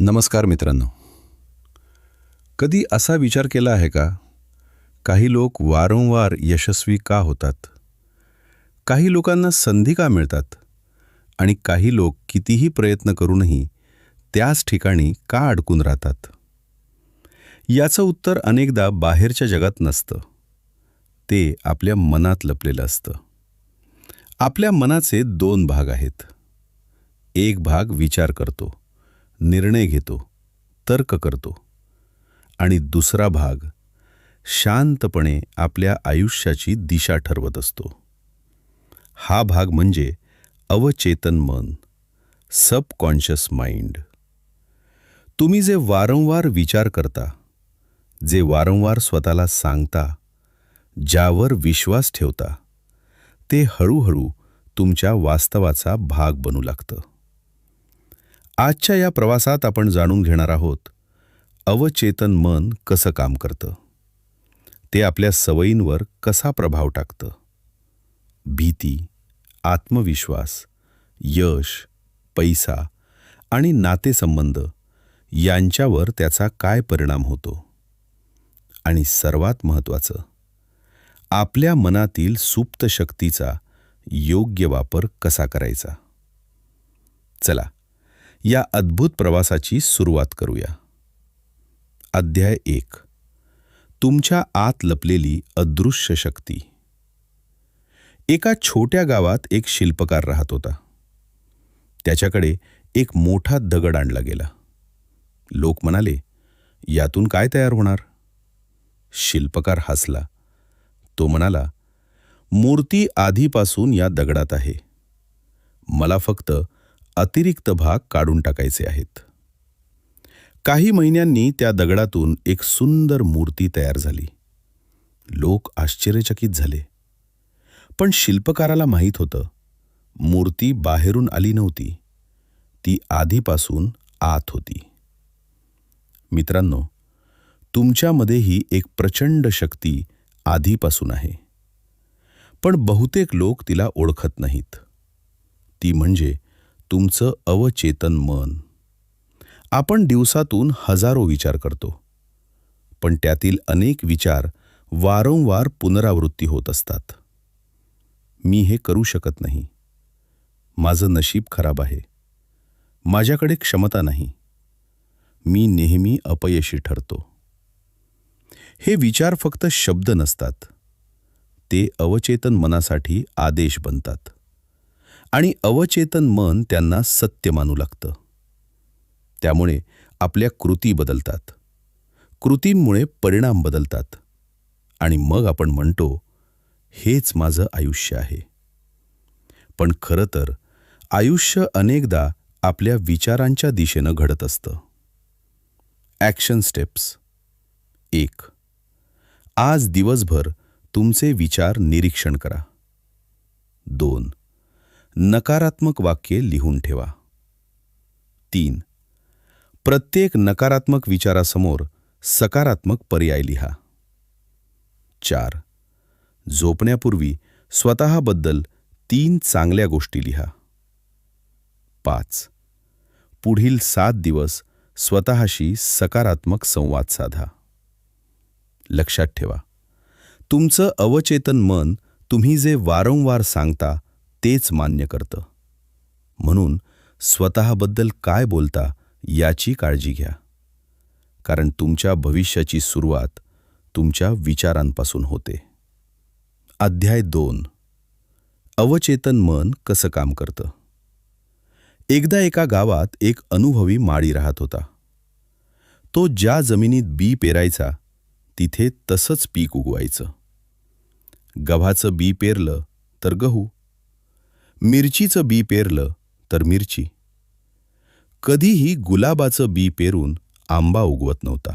नमस्कार मित्रांनो. कधी असा विचार केला आहे का, काही लोक वारंवार यशस्वी का होतात? काही लोकांना संधी का मिळतात? आणि काही लोक कितीही प्रयत्न करूनही त्याच ठिकाणी का अडकून राहतात? याचं उत्तर अनेकदा बाहेरच्या जगात नसतं. ते आपल्या मनात लपलेलं असतं. आपल्या मनाचे दोन भाग आहेत. एक भाग विचार करतो, निर्णय घेतो, तर्क करतो, आणि दुसरा भाग शांतपणे आपल्या आयुष्याची दिशा ठरवत असतो. हा भाग म्हणजे अवचेतन मन, सबकॉन्शियस माइंड. तुम्ही जे वारंवार विचार करता, जे वारंवार स्वतःला सांगता, ज्यावर विश्वास ठेवता, ते हळूहळू तुमच्या वास्तवाचा भाग बनू लागतं. आजच्या या प्रवासात आपण जाणून घेणार आहोत, अवचेतन मन कसं काम करतं, ते आपल्या सवयींवर कसा प्रभाव टाकतं, भीती, आत्मविश्वास, यश, पैसा आणि नातेसंबंध यांच्यावर त्याचा काय परिणाम होतो, आणि सर्वात महत्त्वाचं, आपल्या मनातील सुप्त शक्तीचा योग्य वापर कसा करायचा. चला, या अद्भुत प्रवासाची सुरुवात करूया. अध्याय 1. तुमच्या आत लपलेली अदृश्य शक्ती. एका छोट्या गावात एक शिल्पकार राहत होता. त्याच्याकडे एक मोठा दगड आणला गेला. लोक म्हणाले, यातून काय तयार होणार? शिल्पकार हसला. तो म्हणाला, मूर्ती आधीपासून या दगडात आहे. मला फक्त अतिरिक्त भाग काढून टाकायचे आहेत. काही महिन्यांनी त्या दगडातून एक सुंदर मूर्ती तयार झाली. लोक आश्चर्यचकित झाले. पण शिल्पकाराला माहीत होतं, मूर्ती बाहेरून आली नव्हती, ती आधीपासून आत होती. मित्रांनो, तुमच्यामध्येही एक प्रचंड शक्ती आधीपासून आहे, पण बहुतेक लोक तिला ओळखत नाहीत. ती म्हणजे तुमचं अवचेतन मन. आपण दिवसातून हजारो विचार करतो, पण त्यातील अनेक विचार वारंवार पुनरावृत्ती होत असतात. मी हे करू शकत नाही, माझं नशीब खराब आहे, माझ्याकडे क्षमता नाही, मी नेहमी अपयशी ठरतो. हे विचार फक्त शब्द नसतात, ते अवचेतन मनासाठी आदेश बनतात, आणि अवचेतन मन त्यांना सत्य मानू लागतं. त्यामुळे आपल्या कृती बदलतात, कृतींमुळे परिणाम बदलतात, आणि मग आपण म्हणतो, हेच माझं आयुष्य आहे. पण खरं तर आयुष्य अनेकदा आपल्या विचारांच्या दिशेनं घडत असतं. Action steps. 1. आज दिवसभर तुमचे विचार निरीक्षण करा. 2. नकारात्मक वाक्ये लिहून ठेवा. 3. प्रत्येक नकारात्मक विचारासमोर सकारात्मक पर्याय लिहा. 4. झोपण्यापूर्वी स्वतःबद्दल 3 चांगल्या गोष्टी लिहा. 5. पुढील 7 दिवस स्वतःशी सकारात्मक संवाद साधा. लक्षात ठेवा, तुमचं अवचेतन मन तुम्ही जे वारंवार सांगता तेच मान्य करतं. म्हणून स्वतःबद्दल काय बोलता याची काळजी घ्या, कारण तुमच्या भविष्याची सुरुवात तुमच्या विचारांपासून होते. अध्याय 2. अवचेतन मन कसं काम करतं. एकदा एका गावात एक अनुभवी माळी राहत होता. तो ज्या जमिनीत बी पेरायचा, तिथे तसंच पीक उगवायचं. गव्हाचं बी पेरलं तर गहू, मिरचीचं बी पेरलं तर मिरची. कधीही गुलाबाचं बी पेरून आंबा उगवत नव्हता.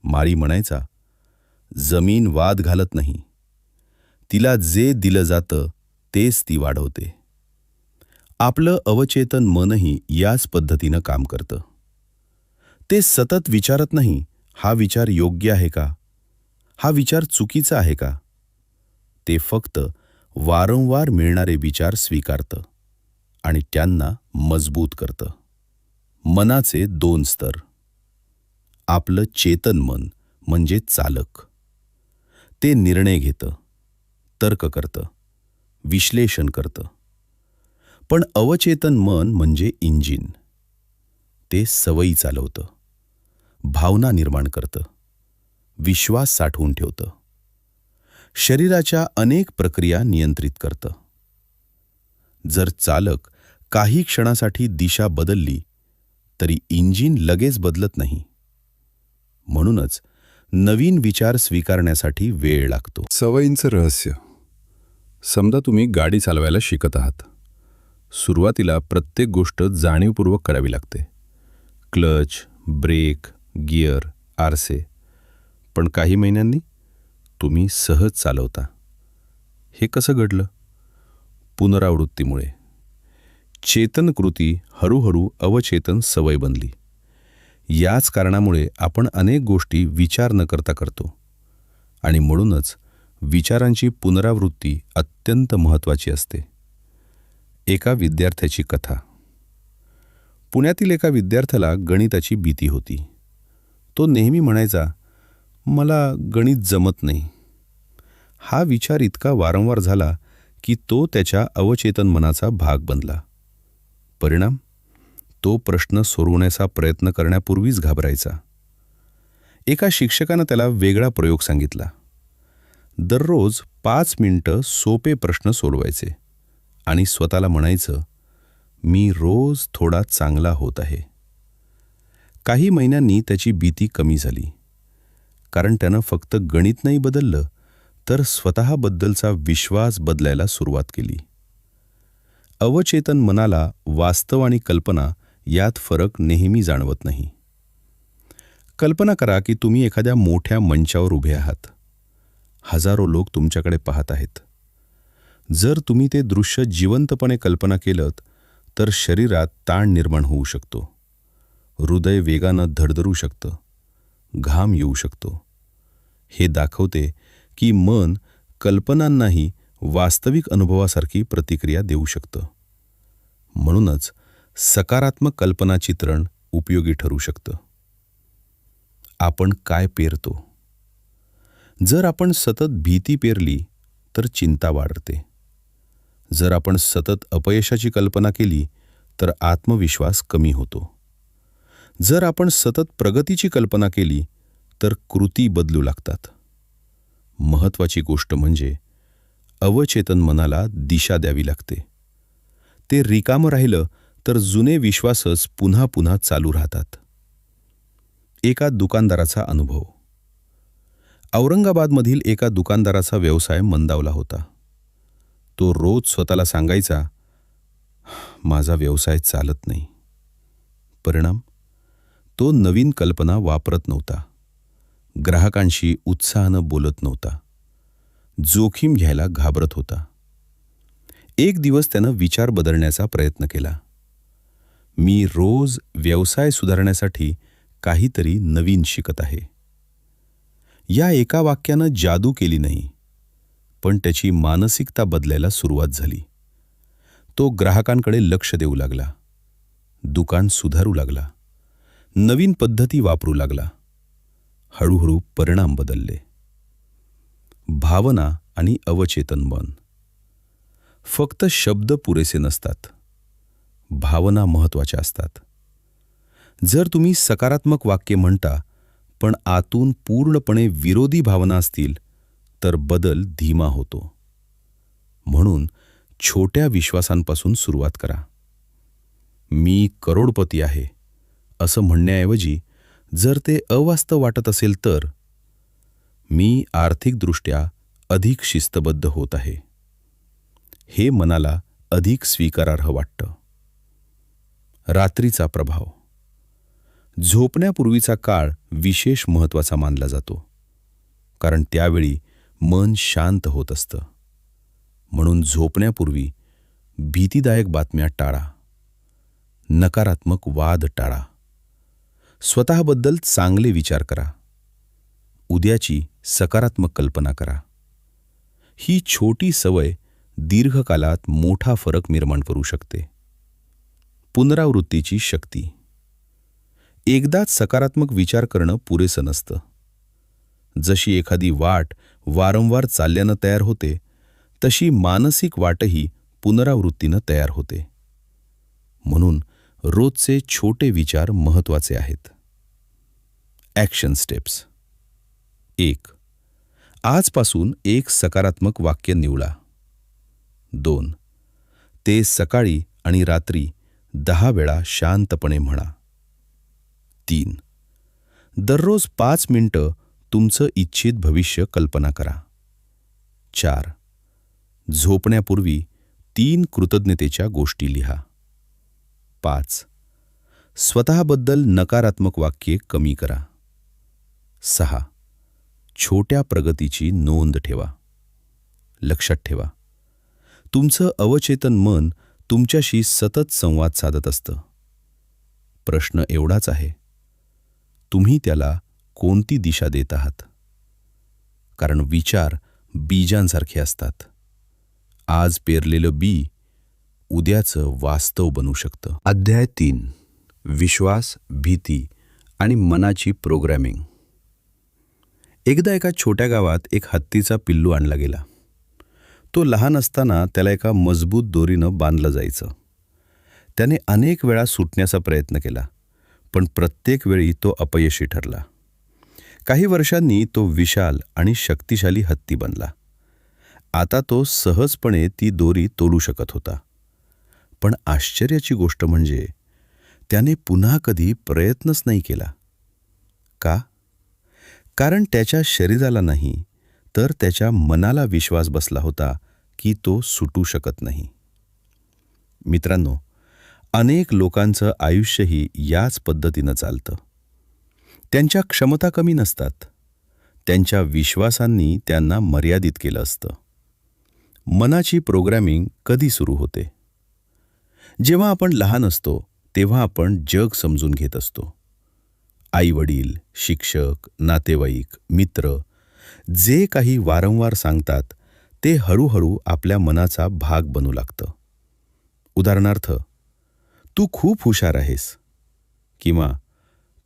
माळी म्हणायचा, जमीन वाद घालत नाही, तिला जे दिलं जातं तेच ती वाढवते. आपलं अवचेतन मनही याच पद्धतीनं काम करतं. ते सतत विचारत नाही, हा विचार योग्य आहे का, हा विचार चुकीचा आहे का. ते फक्त वारंवार मिळणारे विचार स्वीकारतं आणि त्यांना मजबूत करतं. मनाचे दोन स्तर. आपलं चेतन मन म्हणजे चालक. ते निर्णय घेतं, तर्क करतं, विश्लेषण करतं. पण अवचेतन मन म्हणजे इंजिन. ते सवयी चालवतं, भावना निर्माण करतं, विश्वास साठवून ठेवतं, शरीराच्या अनेक प्रक्रिया नियंत्रित करतं. जर चालक काही क्षणासाठी दिशा बदलली तरी इंजिन लगेच बदलत नाही. म्हणूनच नवीन विचार स्वीकारण्यासाठी वेळ लागतो. सवयींचं रहस्य. समजा तुम्ही गाडी चालवायला शिकत आहात. सुरुवातीला प्रत्येक गोष्ट जाणीवपूर्वक करावी लागते. क्लच, ब्रेक, गिअर, आरसे. पण काही महिन्यांनी तुम्ही सहज चालवता. हे कसं घडलं? पुनरावृत्तीमुळे. चेतन कृती हळूहळू अवचेतन सवय बनली. याच कारणामुळे आपण अनेक गोष्टी विचार न करता करतो. आणि म्हणूनच विचारांची पुनरावृत्ती अत्यंत महत्त्वाची असते. एका विद्यार्थ्याची कथा. पुण्यातील एका विद्यार्थ्याला गणिताची भीती होती. तो नेहमी म्हणायचा, मला गणित जमत नाही. हा विचार इतका वारंवार झाला की तो त्याच्या अवचेतन मनाचा भाग बनला. परिणाम, तो प्रश्न सोडवण्याचा प्रयत्न करण्यापूर्वीच घाबरायचा. एका शिक्षकानं त्याला वेगळा प्रयोग सांगितला. दररोज 5 मिनिटं सोपे प्रश्न सोडवायचे आणि स्वतःला म्हणायचं, मी रोज थोडा चांगला होत आहे. काही महिन्यांनी त्याची भीती कमी झाली. कारण त्यानं फक्त गणित नाही बदललं, तर स्वतःबद्दलचा विश्वास बदलायला सुरुवात केली. अवचेतन मनाला वास्तव आणि कल्पना यात फरक नेहमी जाणवत नाही. कल्पना करा की तुम्ही एखाद्या मोठ्या मंचावर उभे आहात. हजारो लोक तुमच्याकडे पाहत आहेत. जर तुम्ही ते दृश्य जिवंतपणे कल्पना केलंत तर शरीरात ताण निर्माण होऊ शकतो. हृदय वेगानं धडधडू शकतं. घाम येऊ शकतो. हे दाखवते की मन कल्पनांनाही वास्तविक अनुभवासारखी प्रतिक्रिया देऊ शकतं. म्हणूनच सकारात्मक कल्पना चित्रण उपयोगी ठरू शकतं. आपण काय पेरतो? जर आपण सतत भीती पेरली तर चिंता वाढते. जर आपण सतत अपयशाची कल्पना केली तर आत्मविश्वास कमी होतो. जर आपण सतत प्रगतीची कल्पना केली तर कृती बदलू लागतात. महत्त्वाची गोष्ट म्हणजे अवचेतन मनाला दिशा द्यावी लागते. ते रिकामं राहिलं तर जुने विश्वासच पुन्हा पुन्हा चालू राहतात. एका दुकानदाराचा अनुभव. औरंगाबादमधील एका दुकानदाराचा व्यवसाय मंदावला होता. तो रोज स्वतःला सांगायचा, माझा व्यवसाय चालत नाही. परिणाम, तो नवीन कल्पना वापरत नव्हता. ग्राहकांशी उत्साहानं बोलत नव्हता. जोखीम घ्यायला घाबरत होता. एक दिवस त्यानं विचार बदलण्याचा प्रयत्न केला. मी रोज व्यवसाय सुधारण्यासाठी काहीतरी नवीन शिकत आहे. या एका वाक्यानं जादू केली नाही, पण त्याची मानसिकता बदलायला सुरुवात झाली. तो ग्राहकांकडे लक्ष देऊ लागला. दुकान सुधारू लागला. नवीन पद्धती वापरू लागला. हळूहळू परिणाम बदलले. भावना आणि अवचेतन मन. फक्त शब्द पुरेसे नसतात. भावना महत्त्वाच्या असतात. जर तुम्ही सकारात्मक वाक्य म्हणता पण आतून पूर्णपणे विरोधी भावना असतील तर बदल धीमा होतो. म्हणून छोट्या विश्वासांपासून सुरुवात करा. मी करोडपती आहे असं म्हणण्याऐवजी जर ते अवास्तव वाटत असेल तर, मी आर्थिकदृष्ट्या अधिक शिस्तबद्ध होत आहे. हे मनाला अधिक स्वीकारार्ह वाटतं. रात्रीचा प्रभाव. झोपण्यापूर्वीचा काळ विशेष महत्त्वाचा मानला जातो. कारण त्यावेळी मन शांत होत असतं. म्हणून झोपण्यापूर्वी भीतीदायक बातम्या टाळा. नकारात्मक वाद टाळा. स्वतःबद्दल चांगले विचार करा. उद्याची सकारात्मक कल्पना करा. ही छोटी सवय दीर्घकालात मोठा फरक निर्माण करू शकते. पुनरावृत्तीची शक्ती. एकदाच सकारात्मक विचार करणं पुरेसं नसतं. जशी एखादी वाट वारंवार चालल्यानं तयार होते, तशी मानसिक वाटही पुनरावृत्तीनं तयार होते. म्हणून रोजचे छोटे विचार महत्त्वाचे आहेत. Action steps. 1. आजपासून एक सकारात्मक वाक्य निवडा. 2. ते सकाळी आणि रात्री 10 वेळा शांतपणे म्हणा. 3. दररोज 5 मिनिटं तुमचं इच्छित भविष्य कल्पना करा. 4. झोपण्यापूर्वी 3 कृतज्ञतेच्या गोष्टी लिहा. 5. स्वतःबद्दल नकारात्मक वाक्ये कमी करा. 6. छोट्या प्रगतीची नोंद ठेवा. लक्षात ठेवा, तुमचं अवचेतन मन तुमच्याशी सतत संवाद साधत असतं. प्रश्न एवढाच आहे, तुम्ही त्याला कोणती दिशा देत आहात? कारण विचार बीजांसारखे असतात. आज पेरलेलं बी उद्याचं वास्तव बनू शकतं. अध्याय 3. विश्वास, भीती आणि मनाची प्रोग्रॅमिंग. एकदा एका छोट्या गावात एक हत्तीचा पिल्लू आणला गेला. तो लहान असताना त्याला एका मजबूत दोरीनं बांधलं जायचं. त्याने अनेक वेळा सुटण्याचा प्रयत्न केला, पण प्रत्येक वेळी तो अपयशी ठरला. काही वर्षांनी तो विशाल आणि शक्तिशाली हत्ती बनला. आता तो सहजपणे ती दोरी तोडू शकत होता. पण आश्चर्याची गोष्ट म्हणजे त्याने पुन्हा कधी प्रयत्नच नाही केला. का? कारण त्याच्या शरीराला नाही, तर त्याच्या मनाला विश्वास बसला होता की तो सुटू शकत नाही. मित्रांनो, अनेक लोकांचं आयुष्यही याच पद्धतीनं चालतं. त्यांच्या क्षमता कमी नसतात, त्यांच्या विश्वासांनी त्यांना मर्यादित केलं असतं. मनाची प्रोग्रॅमिंग कधी सुरू होते? जेव्हा आपण लहान असतो तेव्हा आपण जग समजून घेत असतो. आई-वडील, शिक्षक, नातेवाईक, मित्र जे काही वारंवार सांगतात ते हळूहळू आपल्या मनाचा भाग बनू लागतं. उदाहरणार्थ, तू खूप हुशार आहेस किंवा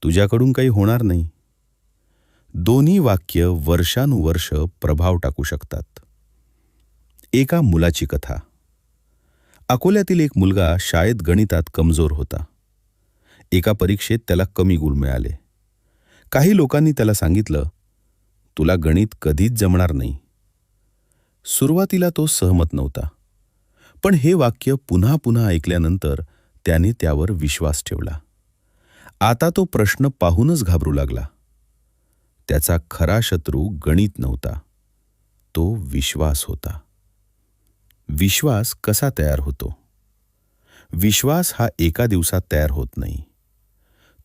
तुझ्याकडून काही होणार नाही. दोन्ही वाक्य वर्षानुवर्ष प्रभाव टाकू शकतात. एका मुलाची कथा. अकोल्यातील एक मुलगा शाळेत गणितात कमजोर होता. एका परीक्षेत त्याला कमी गुण मिळाले. काही लोकांनी त्याला सांगितलं, तुला गणित कधीच जमणार नाही. सुरुवातीला तो सहमत नव्हता, पण हे वाक्य पुन्हा पुन्हा ऐकल्यानंतर त्याने त्यावर विश्वास ठेवला. आता तो प्रश्न पाहूनच घाबरू लागला. त्याचा खरा शत्रू गणित नव्हता, तो विश्वास होता. विश्वास कसा तयार होतो? विश्वास हा एका दिवसात तयार होत नाही.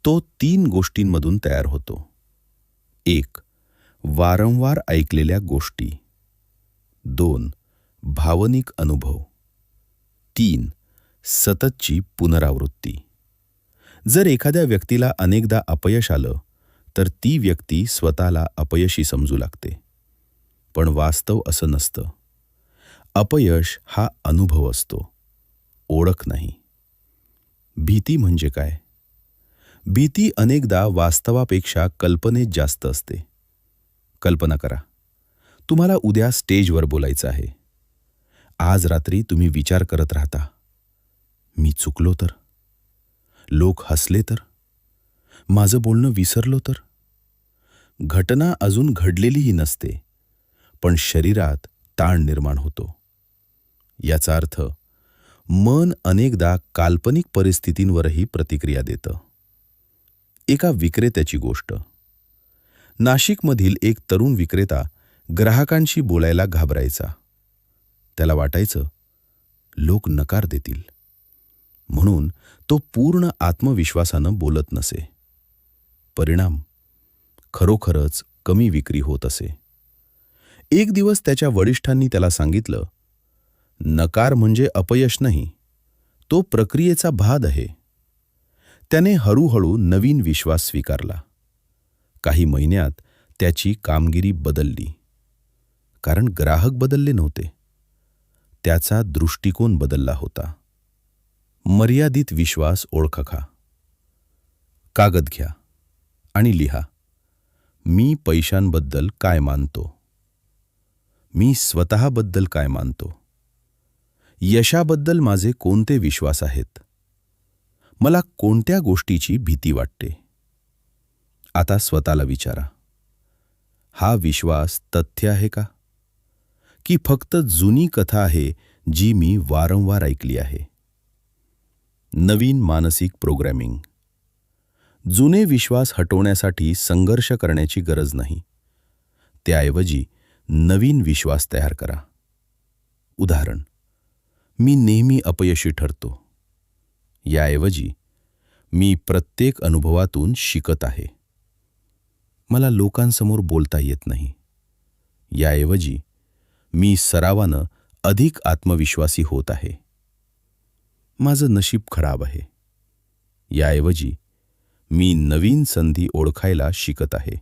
तो 3 गोष्टींमधून तयार होतो. 1. वारंवार ऐकलेल्या गोष्टी. 2. भावनिक अनुभव. 3. सततची पुनरावृत्ती. जर एखाद्या व्यक्तीला अनेकदा अपयश आलं तर ती व्यक्ती स्वतःला अपयशी समजू लागते. पण वास्तव असं नसतं. अपयश हा अनुभव असतो, ओळख नाही. भीती म्हणजे काय? भीती अनेकदा वास्तवापेक्षा कल्पनेत जास्त असते. कल्पना करा, तुम्हाला उद्या स्टेजवर बोलायचं आहे. आज रात्री तुम्ही विचार करत राहता, मी चुकलो तर? लोक हसले तर? माझं बोलणं विसरलो तर? घटना अजून घडलेलीही नसते, पण शरीरात ताण निर्माण होतो. याचा अर्थ मन अनेकदा काल्पनिक परिस्थितींवरही प्रतिक्रिया देतं. एका विक्रेत्याची गोष्ट. नाशिकमधील एक तरुण विक्रेता ग्राहकांशी बोलायला घाबरायचा. त्याला वाटायचं, लोक नकार देतील. म्हणून तो पूर्ण आत्मविश्वासानं बोलत नसे. परिणाम, खरोखरच कमी विक्री होत असे. एक दिवस त्याच्या वरिष्ठांनी त्याला सांगितलं, नकार म्हणजे अपयश नाही, तो प्रक्रियेचा भाग आहे. त्याने हळूहळू नवीन विश्वास स्वीकारला. काही महिन्यात त्याची कामगिरी बदलली. कारण ग्राहक बदलले नव्हते, त्याचा दृष्टिकोन बदलला होता. मर्यादित विश्वास ओळखा. कागद घ्या आणि लिहा, मी पैशांबद्दल काय मानतो, मी स्वतःबद्दल काय मानतो, यशाबद्दल माझे कोणते विश्वास आहेत, मला कोणत्या गोष्टीची भीती वाटते. आता स्वतःला विचारा, हा विश्वास तथ्य आहे का, की फक्त जुनी कथा आहे जी मी वारंवार ऐकली आहे. नवीन मानसिक प्रोग्रॅमिंग. जुने विश्वास हटवण्यासाठी संघर्ष करण्याची गरज नाही. त्याऐवजी नवीन विश्वास तयार करा. उदाहरण, मी नेहमी अपयशी ठरतो. याऐवजी मी प्रत्येक अनुभवातून शिकत आहे. मला लोकांसमोर बोलता येत नाही. याऐवजी मी सरावानं अधिक आत्मविश्वासी होत आहे. माझं नशीब खराब आहे. याऐवजी मी नवीन संधी ओळखायला शिकत आहे.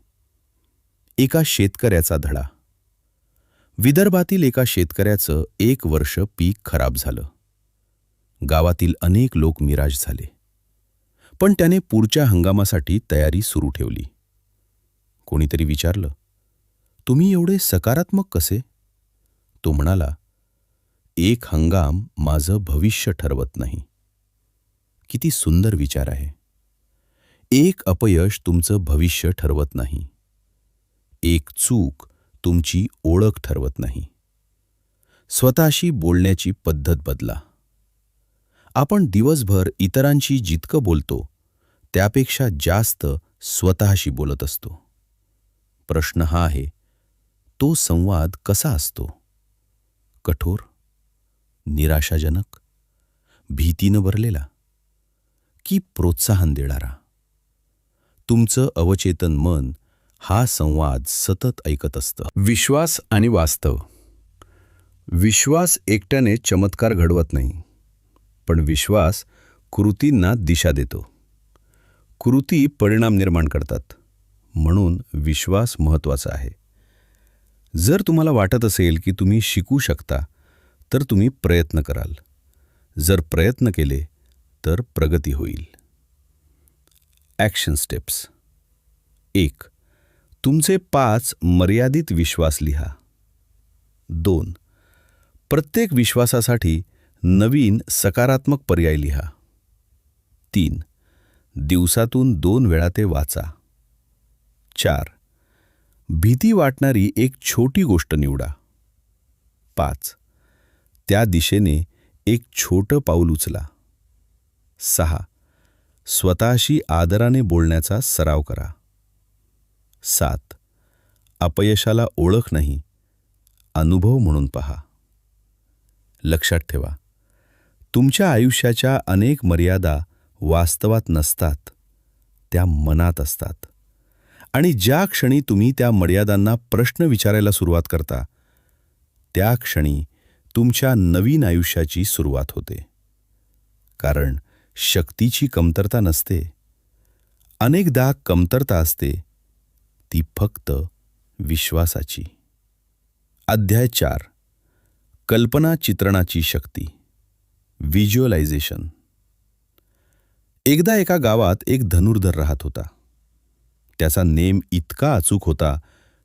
एका शेतकऱ्याचा धडा. विदर्भातील एका शेतकऱ्याचं 1 वर्ष पीक खराब झालं. गावातील अनेक लोक निराश झाले. पण त्याने पुढच्या हंगामासाठी तयारी सुरू ठेवली. कोणीतरी विचारलं, तुम्ही एवढे सकारात्मक कसे? तो म्हणाला, एक हंगाम माझं भविष्य ठरवत नाही. किती सुंदर विचार आहे. एक अपयश तुमचं भविष्य ठरवत नाही. एक चूक तुमची ओळख ठरवत नाही. स्वतःशी बोलण्याची पद्धत बदला. आपण दिवसभर इतरांशी जितकं बोलतो त्यापेक्षा जास्त स्वतःशी बोलत असतो. प्रश्न हा आहे, तो संवाद कसा असतो? कठोर, निराशाजनक, भीतीनं भरलेला, की प्रोत्साहन देणारा? तुमचं अवचेतन मन हा संवाद सतत ऐकत असतं. विश्वास आणि वास्तव. विश्वास एकट्याने चमत्कार घडवत नाही, पण विश्वास कृतींना दिशा देतो. कृती परिणाम निर्माण करतात. म्हणून विश्वास महत्त्वाचा आहे. जर तुम्हाला वाटत असेल की तुम्ही शिकू शकता, तर तुम्ही प्रयत्न कराल. जर प्रयत्न केले तर प्रगती होईल. Action steps. 1. तुमचे 5 मर्यादित विश्वास लिहा. 2. प्रत्येक विश्वासासाठी नवीन सकारात्मक पर्याय लिहा. 3. दिवसातून 2 वेळा ते वाचा. 4. भीती वाटणारी एक छोटी गोष्ट निवडा. 5. त्या दिशेने एक छोटं पाऊल उचला. 6. स्वतःशी आदराने बोलण्याचा सराव करा. 7. अपयशाला ओळख नाही, अनुभव म्हणून पहा. लक्षात ठेवा, तुमच्या आयुष्याच्या अनेक मर्यादा वास्तवात नसतात, त्या मनात असतात. आणि ज्या क्षणी तुम्ही त्या मर्यादांना प्रश्न विचारायला सुरुवात करता, त्या क्षणी तुमच्या नवीन आयुष्याची सुरुवात होते. कारण शक्तीची कमतरता नसते. अनेकदा कमतरता असते, ती फक्त विश्वासाची. अध्याय 4. कल्पना चित्रणाची शक्ती. व्हिज्युअलायझेशन. एकदा एका गावात एक धनुर्धर राहत होता. त्याचा नेम इतका अचूक होता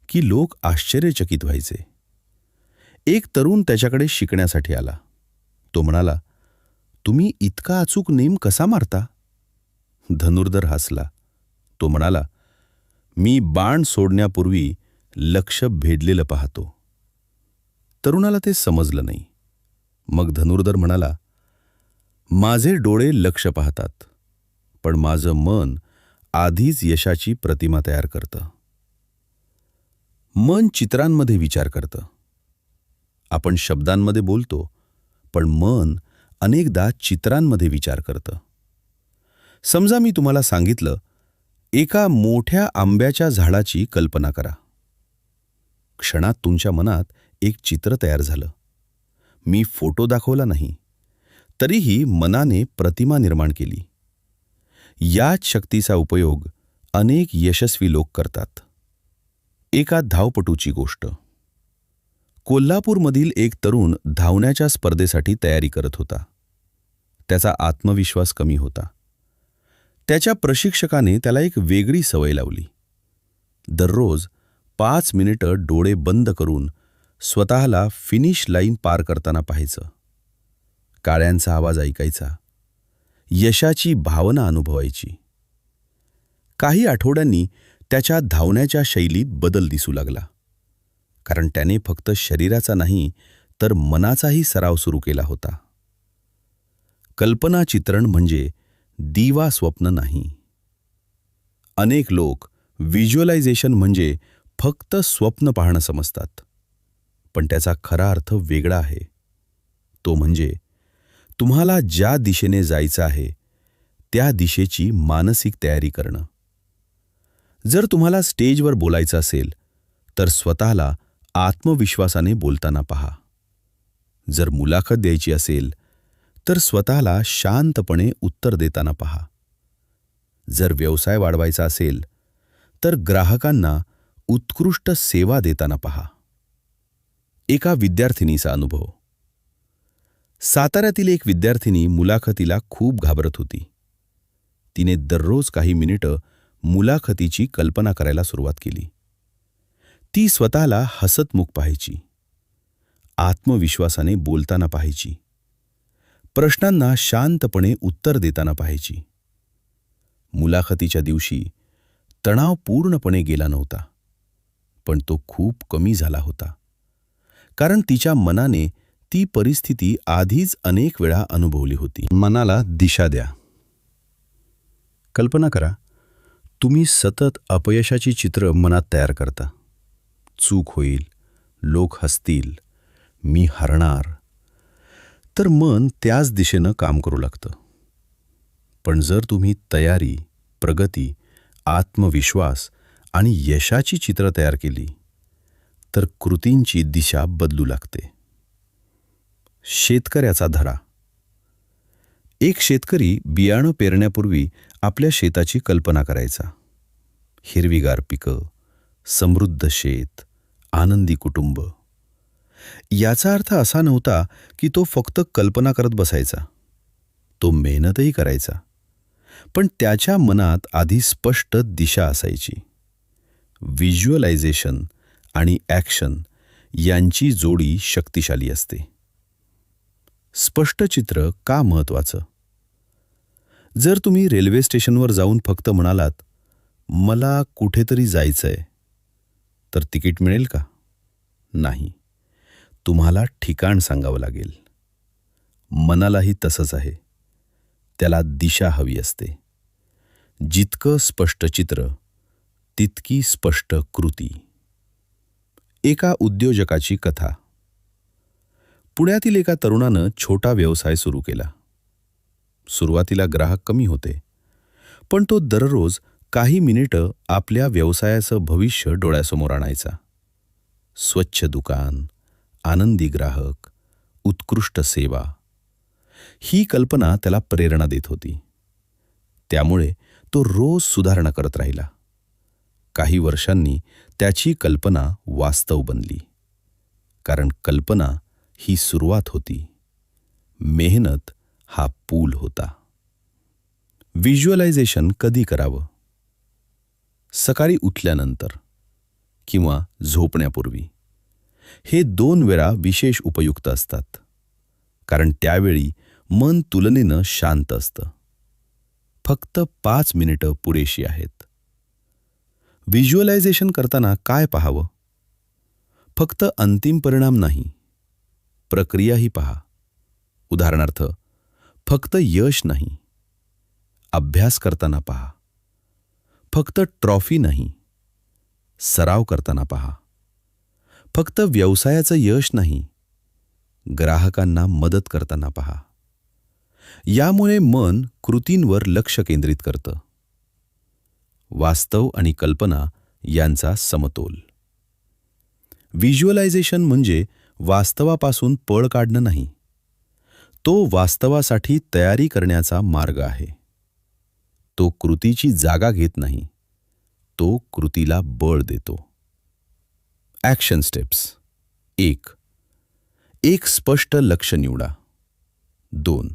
की लोक आश्चर्यचकित व्हायचे. एक तरुण त्याच्याकडे शिकण्यासाठी आला. तो म्हणाला, तुम्ही इतका अचूक नेम कसा मारता? धनुर्धर हसला. तो म्हणाला, मी बाण सोडण्यापूर्वी लक्ष भेदलेलं पाहतो. तरुणाला ते समजलं नाही. मग धनुर्धर म्हणाला, माझे डोळे लक्ष पाहतात, पण माझं मन आधीच यशाची प्रतिमा तयार करतं. मन चित्रांमध्ये विचार करतं. आपण शब्दांमध्ये बोलतो, पण मन अनेकदा चित्रांमध्ये विचार करतं. समजा मी तुम्हाला सांगितलं, एका मोठ्या आंब्याच्या झाडाची कल्पना करा. क्षणात तुमच्या मनात एक चित्र तयार झालं. मी फोटो दाखवला नाही, तरीही मनाने प्रतिमा निर्माण केली. याच शक्तीचा उपयोग अनेक यशस्वी लोक करतात. एका धावपटूची गोष्ट. कोल्हापूरमधील एक तरुण धावण्याच्या स्पर्धेसाठी तयारी करत होता. त्याचा आत्मविश्वास कमी होता. त्याच्या प्रशिक्षकाने त्याला एक वेगळी सवय लावली. दररोज 5 मिनिटं डोळे बंद करून स्वतःला फिनिश लाईन पार करताना पाहायचं. काळ्यांचा आवाज ऐकायचा, यशाची भावना अनुभवायची. काही आठवड्यांनी त्याच्या धावण्याच्या शैलीत बदल दिसू लागला, कारण त्याने फक्त शरीराचा नाही तर मनाचाही सराव सुरू केला होता. कल्पना चित्रण म्हणजे दिवा स्वप्न नाही. अनेक लोक व्हिज्युअलायझेशन म्हणजे फक्त स्वप्न पाहणं समजतात, पण त्याचा खरा अर्थ वेगळा आहे. तो म्हणजे तुम्हाला ज्या दिशेने जायचं आहे त्या दिशेची मानसिक तयारी करणं. जर तुम्हाला स्टेजवर बोलायचं असेल तर स्वतःला आत्मविश्वासाने बोलताना पहा. जर मुलाखत द्यायची असेल तर स्वतःला शांतपणे उत्तर देताना पहा. जर व्यवसाय वाढवायचा असेल तर ग्राहकांना उत्कृष्ट सेवा देताना पहा. एका विद्यार्थिनीचा अनुभव. साताऱ्यातील एक विद्यार्थिनी मुलाखतीला खूप घाबरत होती. तिने दररोज काही मिनिटं मुलाखतीची कल्पना करायला सुरुवात केली. ती स्वतःला हसतमुख पाहायची, आत्मविश्वासाने बोलताना पाहायची, प्रश्नांना शांतपणे उत्तर देताना पाहायची. मुलाखतीच्या दिवशी तणाव पूर्णपणे गेला नव्हता, पण तो खूप कमी झाला होता, कारण तिच्या मनाने ती परिस्थिती आधीच अनेक वेळा अनुभवली होती. मनाला दिशा द्या. कल्पना करा, तुम्ही सतत अपयशाची चित्र मनात तयार करता. चूक होईल, लोक हसतील, मी हरणार. तर मन त्याच दिशेनं काम करू लागतं. पण जर तुम्ही तयारी, प्रगती, आत्मविश्वास आणि यशाची चित्र तयार केली तर कृतींची दिशा बदलू लागते. शेतकऱ्याचा धडा. एक शेतकरी बियाणं पेरण्यापूर्वी आपल्या शेताची कल्पना करायचा. हिरवीगार पिकं, समृद्ध शेत, आनंदी कुटुंब. याचा अर्थ असा नव्हता की तो फक्त कल्पना करत बसायचा. तो मेहनतही करायचा, पण त्याच्या मनात आधी स्पष्ट दिशा असायची. व्हिज्युअलायझेशन आणि ॲक्शन यांची जोडी शक्तिशाली असते. स्पष्ट चित्र का महत्त्वाचं? जर तुम्ही रेल्वे स्टेशनवर जाऊन फक्त म्हणालात, मला कुठेतरी जायचंय, तर तिकीट मिळेल का? नाही. तुम्हाला ठिकाण सांगावं लागेल. मनालाही तसंच आहे. त्याला दिशा हवी असते. जितकं स्पष्ट चित्र तितकी स्पष्ट कृती. एका उद्योजकाची कथा. पुण्यातील एका तरुणानं छोटा व्यवसाय सुरू केला. सुरुवातीला ग्राहक कमी होते, पण तो दररोज काही मिनिटं आपल्या व्यवसायाचं भविष्य डोळ्यासमोर आणायचा. स्वच्छ दुकान, आनंदी ग्राहक, उत्कृष्ट सेवा. ही कल्पना त्याला प्रेरणा देत होती. त्यामुळे तो रोज सुधारणा करत राहिला. काही वर्षांनी त्याची कल्पना वास्तव बनली. कारण कल्पना ही सुरुवात होती, मेहनत हा पूल होता. व्हिज्युअलायझेशन कधी करावं? सकाळी उठल्यानंतर किंवा झोपण्यापूर्वी. हे 2 वेळा विशेष उपयुक्त असतात, कारण त्यावेळी मन तुलनेनं शांत असतं. फक्त 5 मिनिटं पुरेशी आहेत. व्हिज्युअलायझेशन करताना काय पाहावं? फक्त अंतिम परिणाम नाही, प्रक्रियाही पहा. उदाहरणार्थ, फक्त यश नाही, अभ्यास करताना पहा. फक्त ट्रॉफी नाही, सराव करताना पहा. फक्त व्यवसायाचं यश नाही, ग्राहकांना मदत करताना पहा. यामुळे मन कृतींवर लक्ष केंद्रित करतं. वास्तव आणि कल्पना यांचा समतोल. व्हिज्युअलायझेशन म्हणजे वास्तवापासून पळ काढणं नाही. तो वास्तवासाठी तयारी करण्याचा मार्ग आहे. तो कृतीची जागा घेत नाही, तो कृतीला बळ देतो. Action steps. 1. एक स्पष्ट लक्ष्य निवडा. 2.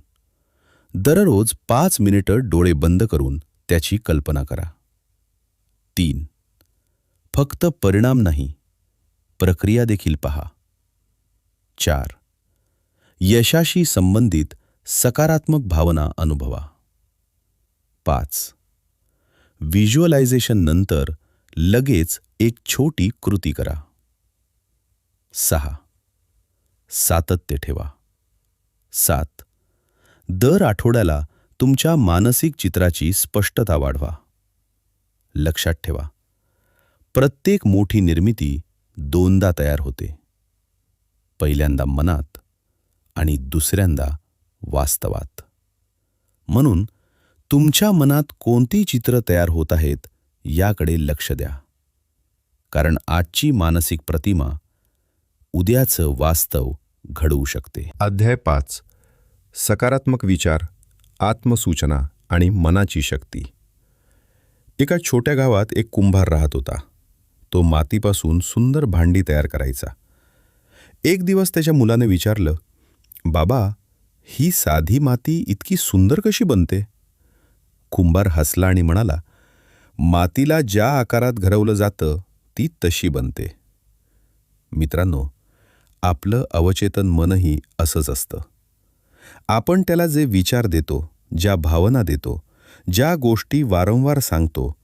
दररोज 5 मिनिटं डोळे बंद करून त्याची कल्पना करा. 3. फक्त परिणाम नाही, प्रक्रिया देखील पहा. 4. यशाशी संबंधित सकारात्मक भावना अनुभवा. 5. व्हिज्युअलायझेशन नंतर लगेच एक छोटी कृती करा. 6. सातत्य ठेवा. 7. दर आठवड्याला तुमच्या मानसिक चित्राची स्पष्टता वाढवा. लक्षात ठेवा, प्रत्येक मोठी निर्मिती दोनदा तयार होते. पहिल्यांदा मनात आणि दुसऱ्यांदा वास्तवात. म्हणून तुमच्या मनात कोणती चित्र तयार होत आहेत याकडे लक्ष द्या. कारण आजची मानसिक प्रतिमा उद्याचं वास्तव घडवू शकते. अध्याय 5. सकारात्मक विचार, आत्मसूचना आणि मनाची शक्ती. एका छोट्या गावात एक कुंभार राहत होता. तो मातीपासून सुंदर भांडी तयार करायचा. एक दिवस त्याच्या मुलाने विचारलं, बाबा, ही साधी माती इतकी सुंदर कशी बनते? कुंभार हसला आणि म्हणाला, मातीला ज्या आकारात घडवलं जातं ती तशी बनते. मित्रांनो, आपलं अवचेतन मनही असंच असतं. आपण त्याला जे विचार देतो, ज्या भावना देतो, ज्या गोष्टी वारंवार सांगतो,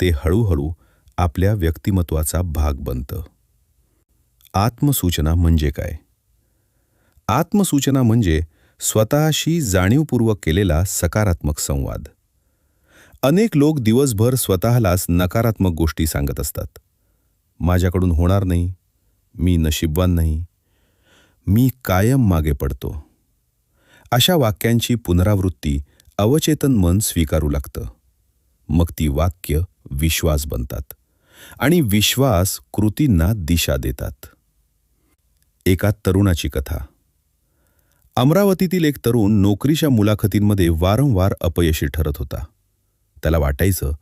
ते हळूहळू आपल्या व्यक्तिमत्वाचा भाग बनतं. आत्मसूचना म्हणजे काय? आत्मसूचना म्हणजे स्वतःशी जाणीवपूर्वक केलेला सकारात्मक संवाद. अनेक लोक दिवसभर स्वतःलाच नकारात्मक गोष्टी सांगत असतात. माझ्याकडून होणार नाही, मी नशीबवान नाही, मी कायम मागे पडतो. अशा वाक्यांची पुनरावृत्ती अवचेतन मन स्वीकारू लागतं. मग ती वाक्य विश्वास बनतात आणि विश्वास कृतींना दिशा देतात. एका तरुणाची कथा. अमरावतीतील एक तरुण नोकरीच्या मुलाखतींमध्ये वारंवार अपयशी ठरत होता. त्याला वाटायचं,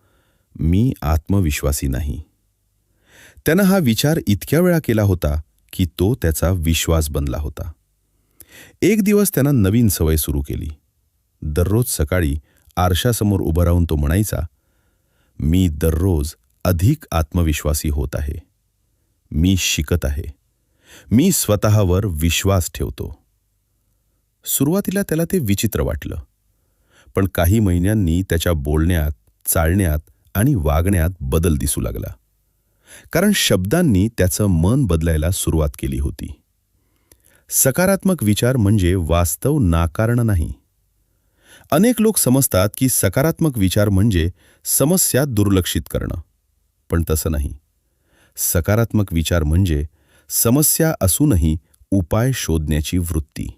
मी आत्मविश्वासी नाही. त्यानं हा विचार इतक्या वेळा केला होता की तो त्याचा विश्वास बनला होता. एक दिवस त्यानं नवीन सवय सुरू केली. दररोज सकाळी आरशासमोर उभं राहून तो म्हणायचा, मी दररोज अधिक आत्मविश्वासी होत आहे. मी शिकत आहे. मी स्वतःवर विश्वास ठेवतो. सुरुवातीला त्याला ते विचित्र वाटलं. पण काही महिन्यांनी त्याच्या बोलण्यात, चालण्यात आणि वागण्यात बदल दिसू लागला. कारण शब्दांनी त्याचं मन बदलायला सुरुवात केली होती. सकारात्मक विचार म्हणजे वास्तव नाकारणं नाही. अनेक लोक समजतात की सकारात्मक विचार म्हणजे समस्या दुर्लक्षित करणं. पण तसं नाही. सकारात्मक विचार म्हणजे समस्या असूनही उपाय शोधण्याची वृत्ती.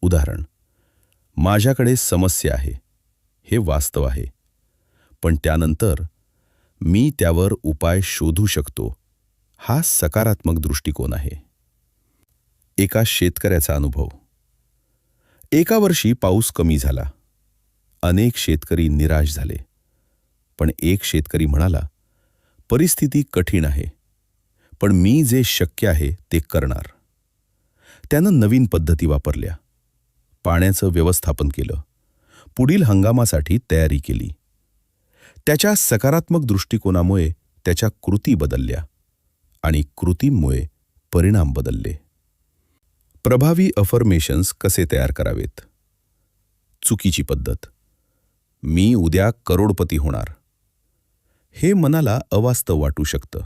उदाहरण, माझ्याकडे समस्या आहे, हे वास्तव आहे. पण त्यानंतर मी त्यावर उपाय शोधू शकतो, हा सकारात्मक दृष्टिकोन आहे. एका शेतकऱ्याचा अनुभव. एका वर्षी पाऊस कमी झाला. अनेक शेतकरी निराश झाले. पण एक शेतकरी म्हणाला, परिस्थिती कठीण आहे, पण मी जे शक्य आहे ते करणार. त्यानं नवीन पद्धती वापरल्या. पाण्याचं व्यवस्थापन केलं. पुढील हंगामासाठी तयारी केली. त्याच्या सकारात्मक दृष्टिकोनामुळे त्याच्या कृती बदलल्या आणि कृतींमुळे परिणाम बदलले. प्रभावी अफर्मेशन्स कसे तयार करावेत? चुकीची पद्धत. मी उद्या करोडपती होणार. हे मनाला अवास्तव वाटू शकतं.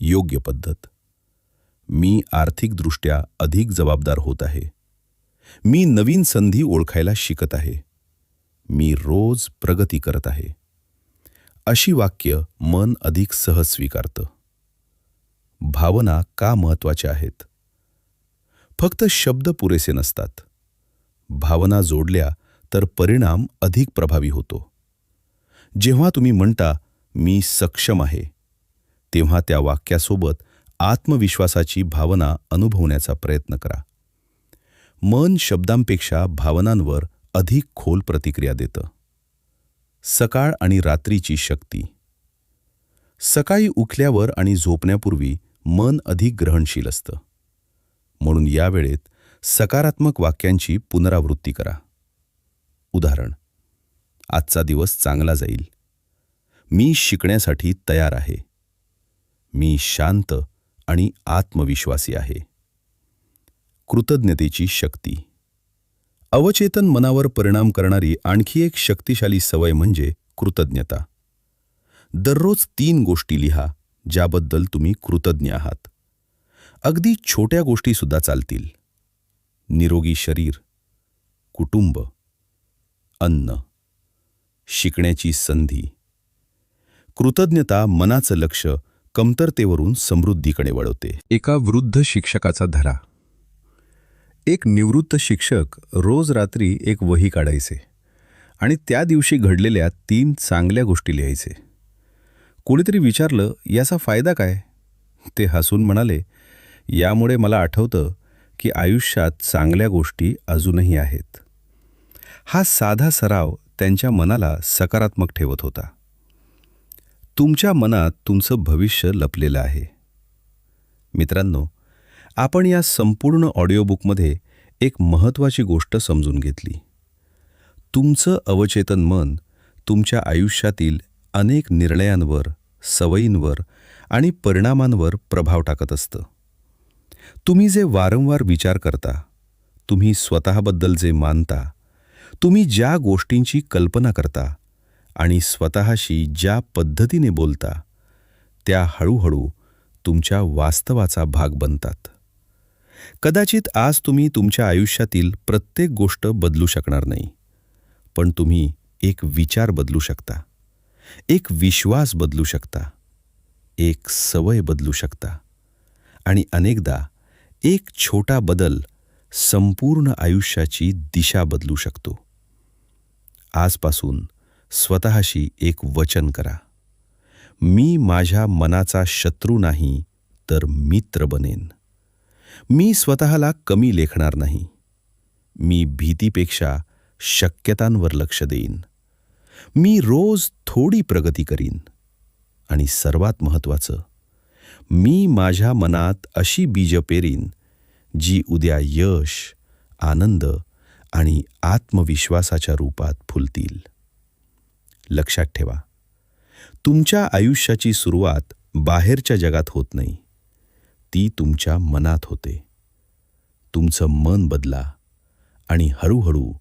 योग्य पद्धत. मी आर्थिकदृष्ट्या अधिक जबाबदार होत आहे. मी नवीन संधी ओळखायला शिकत आहे. मी रोज प्रगती करत आहे. अशी वाक्य मन अधिक सहज स्वीकारतं. भावना का महत्त्वाच्या आहेत? फक्त शब्द पुरेसे नसतात. भावना जोडल्या तर परिणाम अधिक प्रभावी होतो. जेव्हा तुम्ही म्हणता, मी सक्षम आहे, तेव्हा त्या वाक्यासोबत आत्मविश्वासाची भावना अनुभवण्याचा प्रयत्न करा. मन शब्दांपेक्षा भावनांवर अधिक खोल प्रतिक्रिया देतं. सकाळ आणि रात्रीची शक्ती. सकाळी उठल्यावर आणि झोपण्यापूर्वी मन अधिक ग्रहणशील असतं. म्हणून या वेळेत सकारात्मक वाक्यांची पुनरावृत्ती करा. उदाहरण, आजचा दिवस चांगला जाईल. मी शिकण्यासाठी तयार आहे. मी शांत आणि आत्मविश्वासी आहे. कृतज्ञतेची शक्ती. अवचेतन मनावर परिणाम करणारी आणखी एक शक्तिशाली सवय म्हणजे कृतज्ञता. दररोज 3 गोष्टी लिहा ज्याबद्दल तुम्ही कृतज्ञ आहात. अगदी छोट्या गोष्टीसुद्धा चालतील. निरोगी शरीर, कुटुंब, अन्न, शिकण्याची संधी. कृतज्ञता मनाचं लक्ष कमतरतेवरून समृद्धीकडे वळवते. एका वृद्ध शिक्षकाचा धडा. एक निवृत्त शिक्षक रोज रात्री एक वही काढायचे आणि त्या दिवशी घडलेल्या 3 चांगल्या गोष्टी लिहायचे. कोणीतरी विचारलं, याचा फायदा काय? ते हसून म्हणाले, यामुळे मला आठवतं की आयुष्यात चांगल्या गोष्टी अजूनही आहेत. हा साधा सराव त्यांच्या मनाला सकारात्मक ठेवत होता. तुमच्या मनात तुमचं भविष्य लपलेलं आहे. मित्रांनो, आपण या संपूर्ण ऑडिओबुकमध्ये एक महत्त्वाची गोष्ट समजून घेतली. तुमचं अवचेतन मन तुमच्या आयुष्यातील अनेक निर्णयांवर, सवयींवर आणि परिणामांवर प्रभाव टाकत असतं. तुम्ही जे वारंवार विचार करता, तुम्ही स्वतःबद्दल जे मानता, तुम्ही ज्या गोष्टींची कल्पना करता आणि स्वतःशी ज्या पद्धतीने बोलता, त्या हळूहळू तुमच्या वास्तवाचा भाग बनतात. कदाचित आज तुम्ही तुमच्या आयुष्यातील प्रत्येक गोष्ट बदलू शकणार नाही, पण तुम्ही एक विचार बदलू शकता, एक विश्वास बदलू शकता, एक सवय बदलू शकता आणि अनेकदा एक छोटा बदल संपूर्ण आयुष्याची दिशा बदलू शकतो. आजपासून स्वतःशी एक वचन करा. मी माझ्या मनाचा शत्रू नाही तर मित्र बनेन. मी स्वतःला कमी लेखणार नाही. मी भीतीपेक्षा शक्यतांवर लक्ष देईन. मी रोज थोडी प्रगती करीन. आणि सर्वात महत्त्वाचं, मी माझ्या मनात अशी बीजं पेरीन जी उद्या यश, आनंद आणि आत्मविश्वासाच्या रूपात फुलतील. लक्षात ठेवा, तुमच्या आयुष्याची सुरुवात बाहेरच्या जगात होत नाही, ती तुमच्या मनात होते. तुमचं मन बदला आणि हळूहळू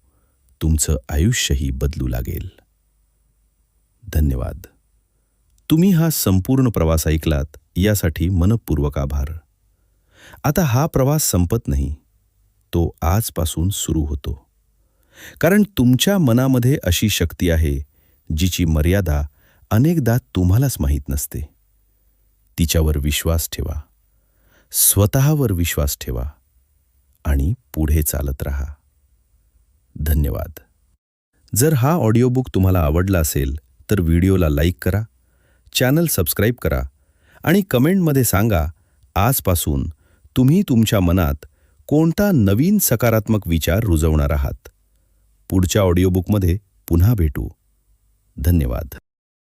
तुमचं आयुष्यही बदलू लागेल. धन्यवाद. तुम्ही हा संपूर्ण प्रवास ऐकलात यासाठी मनःपूर्वक आभार. आता हा प्रवास संपत नाही, तो आजपासून सुरू होतो. कारण तुमच्या मनामध्ये अशी शक्ती आहे जिची मर्यादा अनेकदा तुम्हालाच माहीत नसते. तिच्यावर विश्वास ठेवा, स्वतःवर विश्वास ठेवा आणि पुढे चालत राहा. धन्यवाद. जर हा ऑडिओबुक तुम्हाला आवडला असेल तर व्हिडिओला लाईक करा, चॅनल सबस्क्राईब करा आणि कमेंटमध्ये सांगा आजपासून तुम्ही तुमच्या मनात कोणता नवीन सकारात्मक विचार रुजवणार आहात. पुढच्या ऑडिओबुकमध्ये पुन्हा भेटू. धन्यवाद.